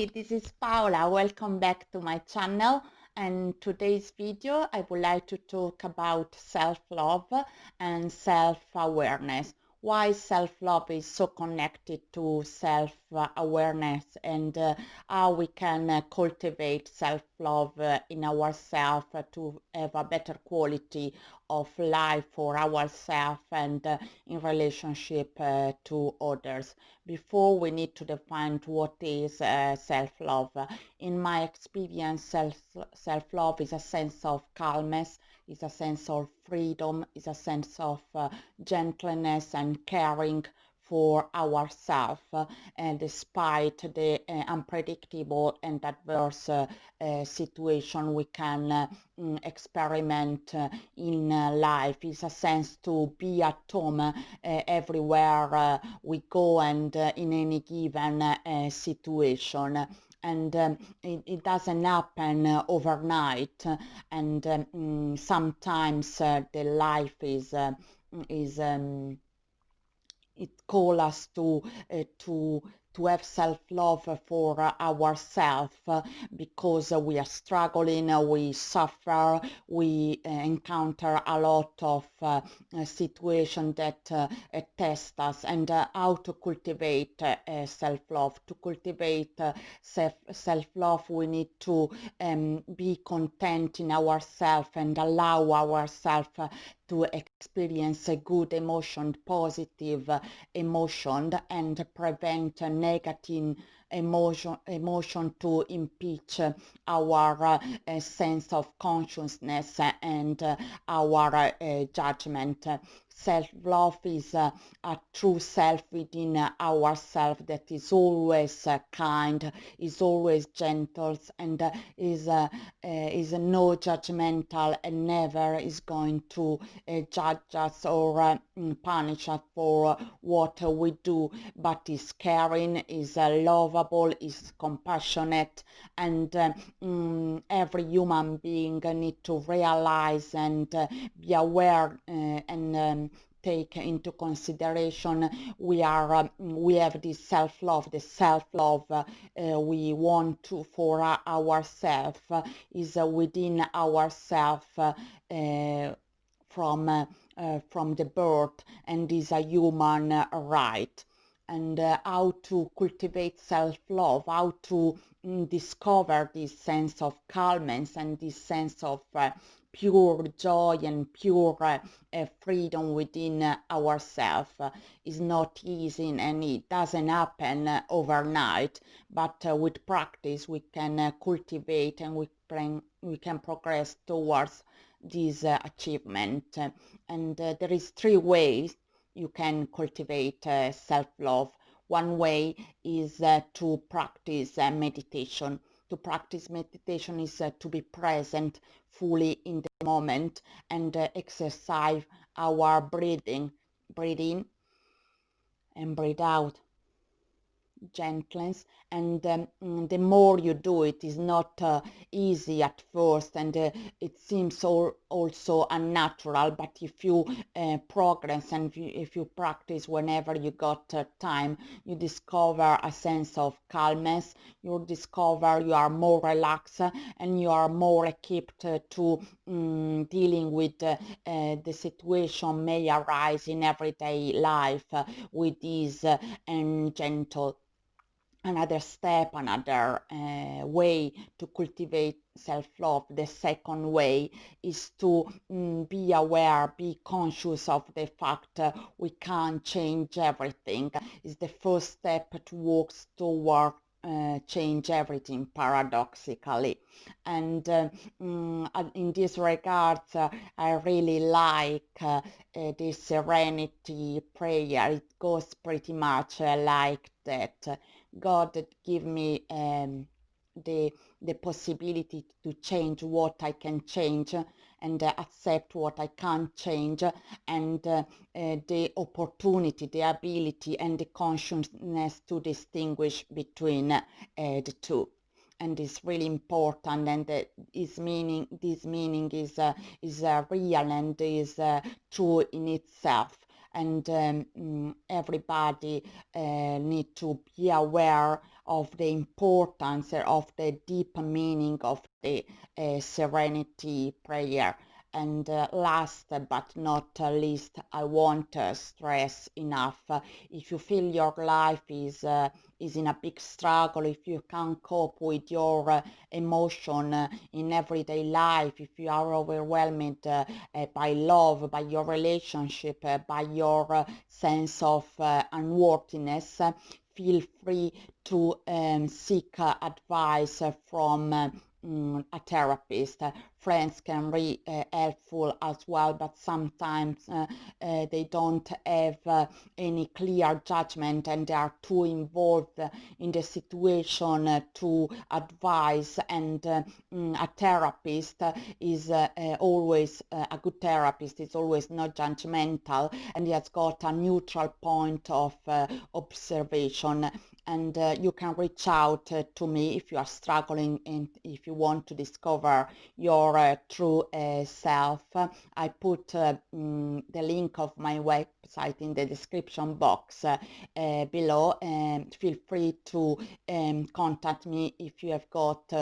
Hi, this is Paola. Welcome back to my channel. And today's video, I would like to talk about self-love and self-awareness. Why self-love is so connected to self-awareness and how we can cultivate self-love in ourselves to have a better quality of life for ourselves and in relationship to others. Before we need to define what is self-love. In my experience, self-love is a sense of calmness, is a sense of freedom, is a sense of gentleness and caring for ourselves, and despite the unpredictable and adverse situation we can experiment in life. Is a sense to be at home everywhere we go and in any given situation. And it doesn't happen overnight, and sometimes the life is it calls us to have self-love for ourselves because we are struggling, we suffer, we encounter a lot of situations that test us, and how to cultivate self-love. To cultivate self-love, we need to be content in ourselves and allow ourselves to experience a good emotion, positive emotion, and prevent negative emotion to impeach our sense of consciousness and our judgment. Self-love is a true self within ourselves that is always kind, is always gentle, and is no judgmental, and never is going to judge us or punish us for what we do, but is caring, is lovable, is compassionate, and every human being need to realize and be aware and take into consideration we have this self-love. The self-love we want to for ourselves is within ourselves from the birth, and is a human right. And how to cultivate self-love, how to discover this sense of calmness and this sense of pure joy and pure freedom within ourselves is not easy, and it doesn't happen overnight, but with practice we can cultivate, and we can progress towards this achievement. And there is 3 ways you can cultivate self-love. One way is to practice meditation. To practice meditation is to be present fully in the moment and exercise our breathing. Breathe in and breathe out. Gentleness, and the more you do it, is not easy at first, and it seems also unnatural, but if you progress and if you practice whenever you got time, you discover a sense of calmness, you discover you are more relaxed, and you are more equipped to dealing with the situation may arise in everyday life with ease and gentle. Another step, another way to cultivate self-love, the second way, is to be aware, be conscious of the fact we can't change everything. It's the first step to walk toward change everything, paradoxically. And in this regard, I really like this serenity prayer. It goes pretty much like that. God give me the possibility to change what I can change, and accept what I can't change, and the opportunity, the ability, and the consciousness to distinguish between the two. And it's really important, and this meaning is real and is true in itself. and everybody need to be aware of the importance of the deep meaning of the serenity prayer. And last but not least, I won't stress enough, if you feel your life is in a big struggle, if you can't cope with your emotion in everyday life, if you are overwhelmed by love, by your relationship, by your sense of unworthiness, feel free to seek advice from a therapist. Friends can be helpful as well, but sometimes they don't have any clear judgment and they are too involved in the situation to advise, and a therapist is always a good therapist is always not judgmental, and he has got a neutral point of observation. And you can reach out to me if you are struggling and if you want to discover your true self. I put the link of my website in the description box below, and feel free to contact me if you have got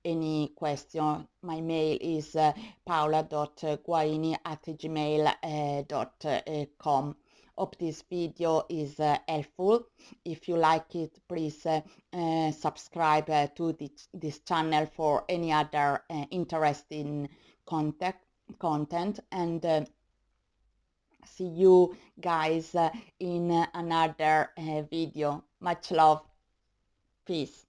any question. My mail is paola.guaini@gmail.com. Hope this video is helpful. If you like it, please subscribe to this channel for any other interesting content, and see you guys in another video. Much love. Peace.